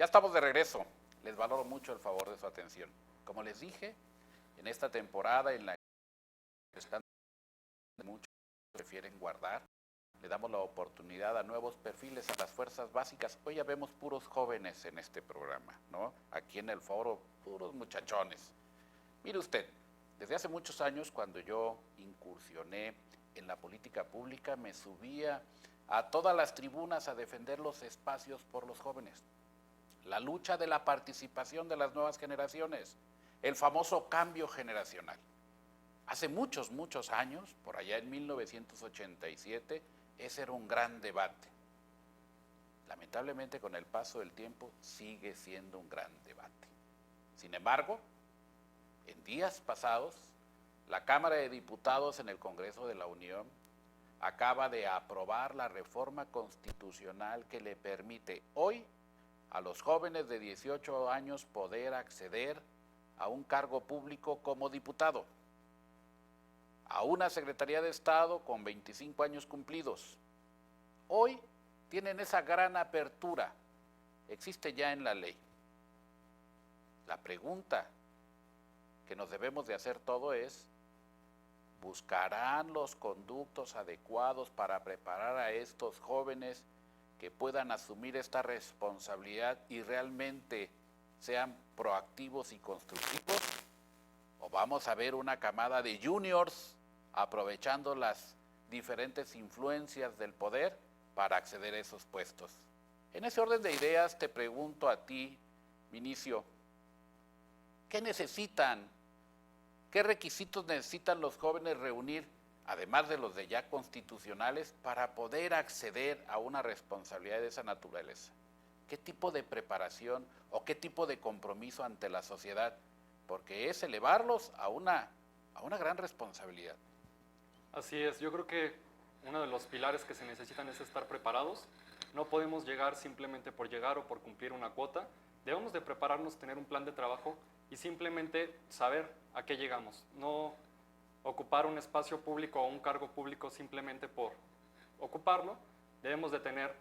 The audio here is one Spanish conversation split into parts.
estamos de regreso. Les valoro mucho el favor de su atención. Como les dije, en esta temporada en la que están muchos prefieren guardar, le damos la oportunidad a nuevos perfiles, a las fuerzas básicas. Hoy ya vemos puros jóvenes en este programa, ¿no? Aquí en el foro, puros muchachones. Mire usted, desde hace muchos años, cuando yo incursioné en la política pública, me subía a todas las tribunas a defender los espacios por los jóvenes. La lucha de la participación de las nuevas generaciones, el famoso cambio generacional. Hace muchos, muchos años, por allá en 1987, ese era un gran debate. Lamentablemente, con el paso del tiempo, sigue siendo un gran debate. Sin embargo, en días pasados, la Cámara de Diputados en el Congreso de la Unión acaba de aprobar la reforma constitucional que le permite hoy a los jóvenes de 18 años poder acceder a un cargo público como diputado, a una Secretaría de Estado con 25 años cumplidos. Hoy tienen esa gran apertura, existe ya en la ley. La pregunta que nos debemos de hacer todo es, ¿buscarán los conductos adecuados para preparar a estos jóvenes que puedan asumir esta responsabilidad y realmente sean proactivos y constructivos? ¿O vamos a ver una camada de juniors aprovechando las diferentes influencias del poder para acceder a esos puestos? En ese orden de ideas te pregunto a ti, Vinicio, ¿qué necesitan? ¿Qué requisitos necesitan los jóvenes reunir, además de los de ya constitucionales, para poder acceder a una responsabilidad de esa naturaleza? ¿Qué tipo de preparación o qué tipo de compromiso ante la sociedad? Porque es elevarlos a una gran responsabilidad. Así es, yo creo que uno de los pilares que se necesitan es estar preparados. No podemos llegar simplemente por llegar o por cumplir una cuota. Debemos de prepararnos, tener un plan de trabajo y simplemente saber a qué llegamos. No ocupar un espacio público o un cargo público simplemente por ocuparlo. Debemos de tener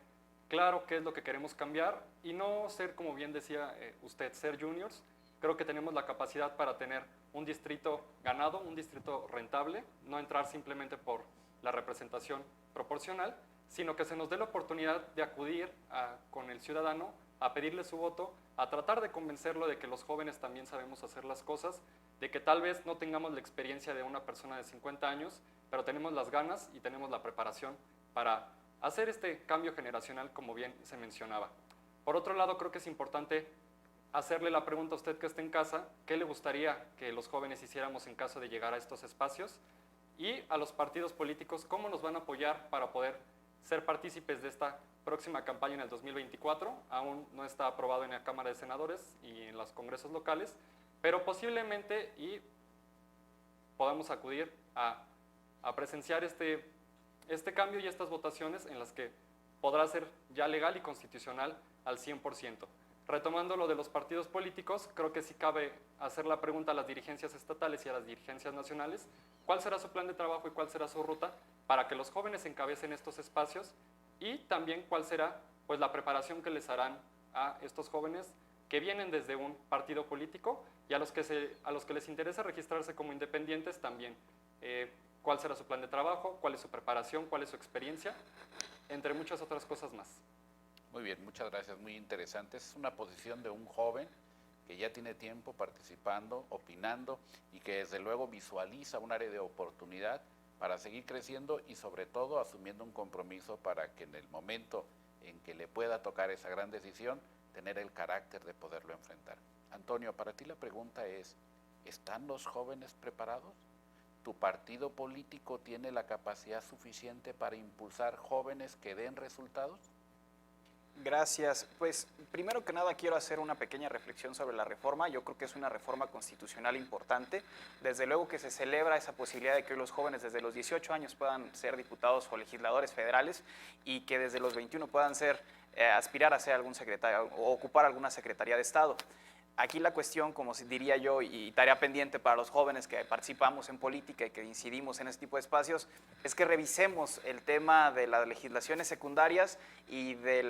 claro qué es lo que queremos cambiar y no ser, como bien decía usted, ser juniors. Creo que tenemos la capacidad para tener un distrito ganado, un distrito rentable, no entrar simplemente por la representación proporcional, sino que se nos dé la oportunidad de acudir con el ciudadano a pedirle su voto, a tratar de convencerlo de que los jóvenes también sabemos hacer las cosas, de que tal vez no tengamos la experiencia de una persona de 50 años, pero tenemos las ganas y tenemos la preparación para hacer este cambio generacional, como bien se mencionaba. Por otro lado, creo que es importante hacerle la pregunta a usted que está en casa, ¿qué le gustaría que los jóvenes hiciéramos en caso de llegar a estos espacios? Y a los partidos políticos, ¿cómo nos van a apoyar para poder ser partícipes de esta próxima campaña en el 2024? Aún no está aprobado en la Cámara de Senadores y en los congresos locales, pero posiblemente podamos acudir a presenciar este cambio y estas votaciones en las que podrá ser ya legal y constitucional al 100%. Retomando lo de los partidos políticos, creo que sí cabe hacer la pregunta a las dirigencias estatales y a las dirigencias nacionales, ¿cuál será su plan de trabajo y cuál será su ruta para que los jóvenes encabecen estos espacios? Y también cuál será pues, la preparación que les harán a estos jóvenes que vienen desde un partido político y a los que les interesa registrarse como independientes también. ¿Cuál será su plan de trabajo? ¿Cuál es su preparación? ¿Cuál es su experiencia? Entre muchas otras cosas más. Muy bien, muchas gracias, muy interesante. Es una posición de un joven que ya tiene tiempo participando, opinando y que desde luego visualiza un área de oportunidad para seguir creciendo y sobre todo asumiendo un compromiso para que en el momento en que le pueda tocar esa gran decisión, tener el carácter de poderlo enfrentar. Antonio, para ti la pregunta es, ¿están los jóvenes preparados? ¿Tu partido político tiene la capacidad suficiente para impulsar jóvenes que den resultados? Gracias. Pues primero que nada quiero hacer una pequeña reflexión sobre la reforma. Yo creo que es una reforma constitucional importante. Desde luego que se celebra esa posibilidad de que hoy los jóvenes desde los 18 años puedan ser diputados o legisladores federales y que desde los 21 puedan aspirar a ser algún secretario o ocupar alguna secretaría de Estado. Aquí la cuestión, como diría yo, y tarea pendiente para los jóvenes que participamos en política y que incidimos en este tipo de espacios, es que revisemos el tema de las legislaciones secundarias y de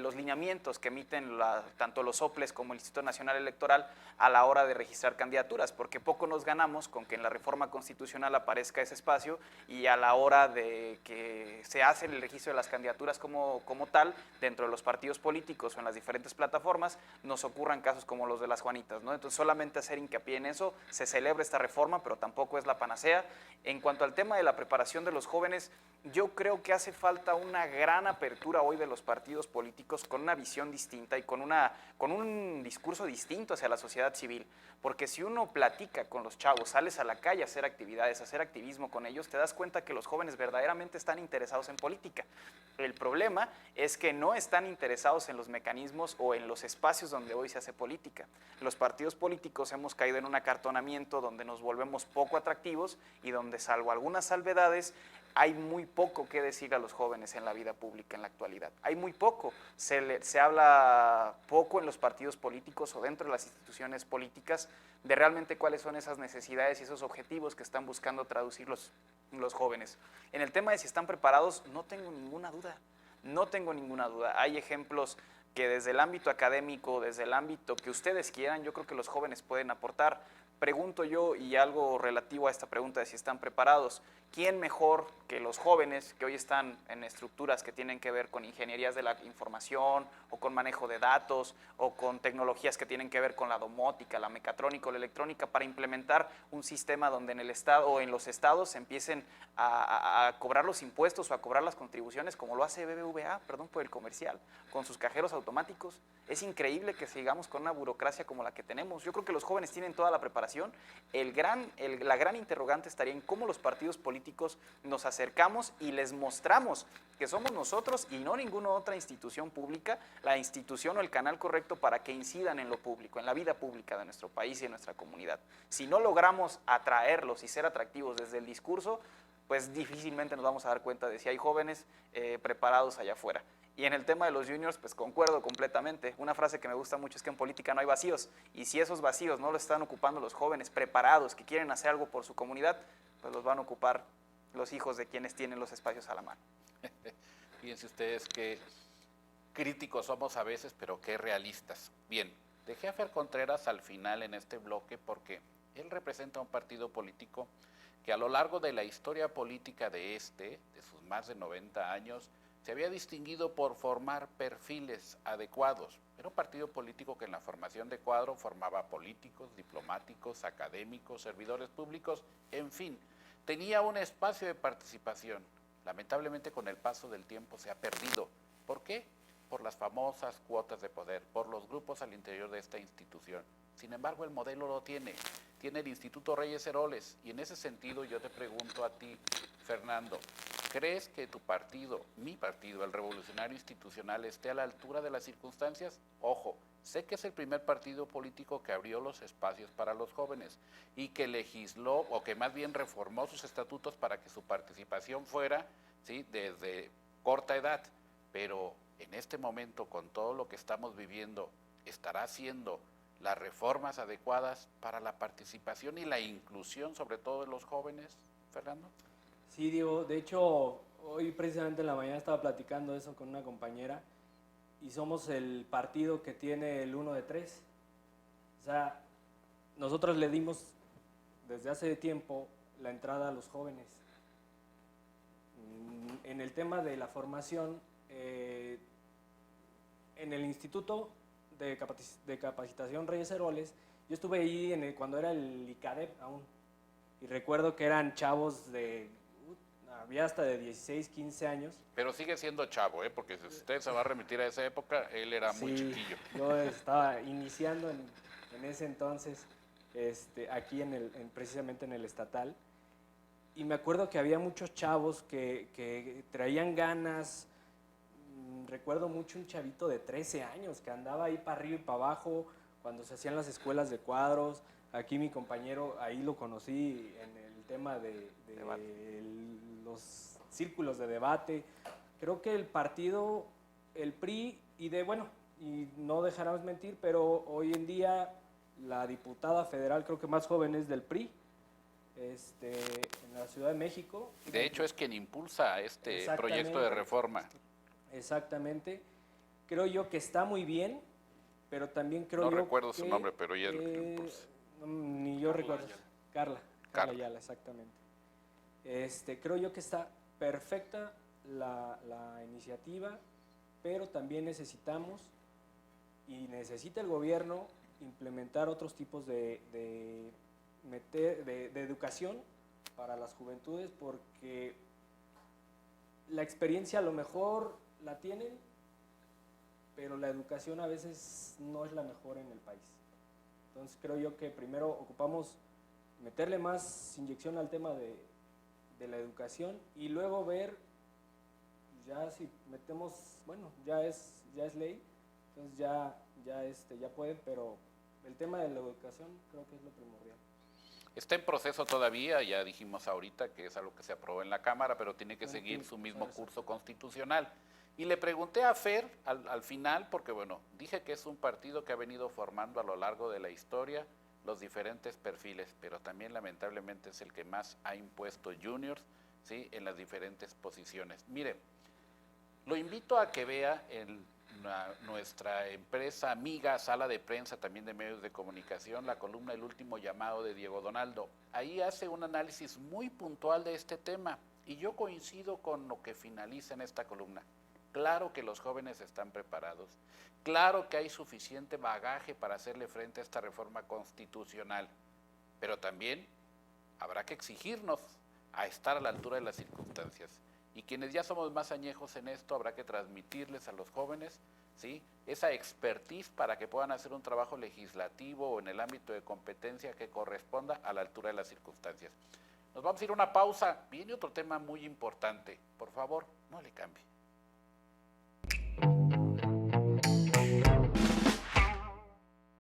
los lineamientos que emiten tanto los OPLES como el Instituto Nacional Electoral a la hora de registrar candidaturas, porque poco nos ganamos con que en la reforma constitucional aparezca ese espacio y a la hora de que se hace el registro de las candidaturas como tal, dentro de los partidos políticos o en las diferentes plataformas, nos ocurran casos como los de las Juanitas, ¿no? Entonces, solamente hacer hincapié en eso, se celebra esta reforma, pero tampoco es la panacea. En cuanto al tema de la preparación de los jóvenes, yo creo que hace falta una gran apertura hoy de los partidos políticos con una visión distinta y con un discurso distinto hacia la sociedad civil, porque si uno platica con los chavos, sales a la calle a hacer actividades, a hacer activismo con ellos, te das cuenta que los jóvenes verdaderamente están interesados en política. El problema es que no están interesados en los mecanismos o en los espacios donde hoy se hace política. Los partidos políticos hemos caído en un acartonamiento donde nos volvemos poco atractivos y donde, salvo algunas salvedades, hay muy poco que decir a los jóvenes en la vida pública en la actualidad. Hay muy poco. Se habla poco en los partidos políticos o dentro de las instituciones políticas de realmente cuáles son esas necesidades y esos objetivos que están buscando traducir los jóvenes. En el tema de si están preparados, no tengo ninguna duda. No tengo ninguna duda. Hay ejemplos que desde el ámbito académico, desde el ámbito que ustedes quieran, yo creo que los jóvenes pueden aportar. Pregunto yo, y algo relativo a esta pregunta de si están preparados, ¿quién mejor que los jóvenes que hoy están en estructuras que tienen que ver con ingenierías de la información o con manejo de datos o con tecnologías que tienen que ver con la domótica, la mecatrónica o la electrónica para implementar un sistema donde en el estado o en los estados se empiecen a cobrar los impuestos o a cobrar las contribuciones como lo hace BBVA, perdón por el comercial, con sus cajeros automáticos? Es increíble que sigamos con una burocracia como la que tenemos. Yo creo que los jóvenes tienen toda la preparación. La gran interrogante estaría en cómo los partidos políticos nos acercamos y les mostramos que somos nosotros y no ninguna otra institución pública, la institución o el canal correcto para que incidan en lo público, en la vida pública de nuestro país y de nuestra comunidad. Si no logramos atraerlos y ser atractivos desde el discurso, pues difícilmente nos vamos a dar cuenta de si hay jóvenes preparados allá afuera. Y en el tema de los juniors, pues concuerdo completamente. Una frase que me gusta mucho es que en política no hay vacíos. Y si esos vacíos no los están ocupando los jóvenes preparados que quieren hacer algo por su comunidad, pues los van a ocupar los hijos de quienes tienen los espacios a la mano. Fíjense ustedes qué críticos somos a veces, pero qué realistas. Bien, dejé a Fer Contreras al final en este bloque porque él representa un partido político que a lo largo de la historia política de sus más de 90 años, se había distinguido por formar perfiles adecuados. Era un partido político que en la formación de cuadro formaba políticos, diplomáticos, académicos, servidores públicos, en fin, tenía un espacio de participación. Lamentablemente con el paso del tiempo se ha perdido. ¿Por qué? Por las famosas cuotas de poder, por los grupos al interior de esta institución. Sin embargo, el modelo lo tiene el Instituto Reyes Heroles. Y en ese sentido yo te pregunto a ti, Fernando, ¿crees que tu partido, mi partido, el Revolucionario Institucional, esté a la altura de las circunstancias? Ojo, sé que es el primer partido político que abrió los espacios para los jóvenes y que legisló, o que más bien reformó sus estatutos para que su participación fuera, ¿sí?, desde corta edad. Pero en este momento, con todo lo que estamos viviendo, ¿estará haciendo las reformas adecuadas para la participación y la inclusión, sobre todo de los jóvenes, Fernando? Sí, Diego, de hecho, hoy precisamente en la mañana estaba platicando eso con una compañera y somos el partido que tiene el 1 de 3. O sea, nosotros le dimos desde hace tiempo la entrada a los jóvenes. En el tema de la formación, en el Instituto de Capacitación Reyes Heroles, yo estuve ahí cuando era el ICADEP aún, y recuerdo que eran chavos había hasta de 16, 15 años. Pero sigue siendo chavo, porque si usted se va a remitir a esa época, él era muy chiquillo. Yo estaba iniciando en ese entonces, aquí precisamente en el estatal, y me acuerdo que había muchos chavos que traían ganas. Recuerdo mucho un chavito de 13 años que andaba ahí para arriba y para abajo cuando se hacían las escuelas de cuadros. Aquí mi compañero, ahí lo conocí en el tema de los círculos de debate. Creo que el partido, el PRI, y no dejarás mentir, pero hoy en día la diputada federal, creo que más joven, es del PRI, en la Ciudad de México. De hecho, es quien impulsa este proyecto de reforma. Exactamente. Creo yo que está muy bien, pero también creo No yo recuerdo que, su nombre, pero ella es la que lo impulsa. ni yo recuerdo. Carla Carla. Ayala, exactamente. Creo yo que está perfecta la iniciativa, pero también necesitamos y necesita el gobierno implementar otros tipos de educación para las juventudes, porque la experiencia a lo mejor la tienen, pero la educación a veces no es la mejor en el país. Entonces creo yo que primero ocupamos meterle más inyección al tema de la educación y luego ver, ya si metemos, bueno, ya es ley, entonces ya pueden, pero el tema de la educación creo que es lo primordial. Está en proceso todavía, ya dijimos ahorita que es algo que se aprobó en la Cámara, pero tiene que seguir su mismo curso constitucional. Y le pregunté a Fer al final, porque bueno, dije que es un partido que ha venido formando a lo largo de la historia los diferentes perfiles, pero también lamentablemente es el que más ha impuesto juniors, ¿sí?, en las diferentes posiciones. Mire, lo invito a que vea en nuestra empresa amiga, Sala de Prensa, también de medios de comunicación, la columna El Último Llamado de Diego Donaldo. Ahí hace un análisis muy puntual de este tema y yo coincido con lo que finaliza en esta columna. Claro que los jóvenes están preparados, claro que hay suficiente bagaje para hacerle frente a esta reforma constitucional, pero también habrá que exigirnos a estar a la altura de las circunstancias. Y quienes ya somos más añejos en esto, habrá que transmitirles a los jóvenes, ¿sí?, esa expertise para que puedan hacer un trabajo legislativo o en el ámbito de competencia que corresponda a la altura de las circunstancias. Nos vamos a ir a una pausa. Viene otro tema muy importante. Por favor, no le cambie.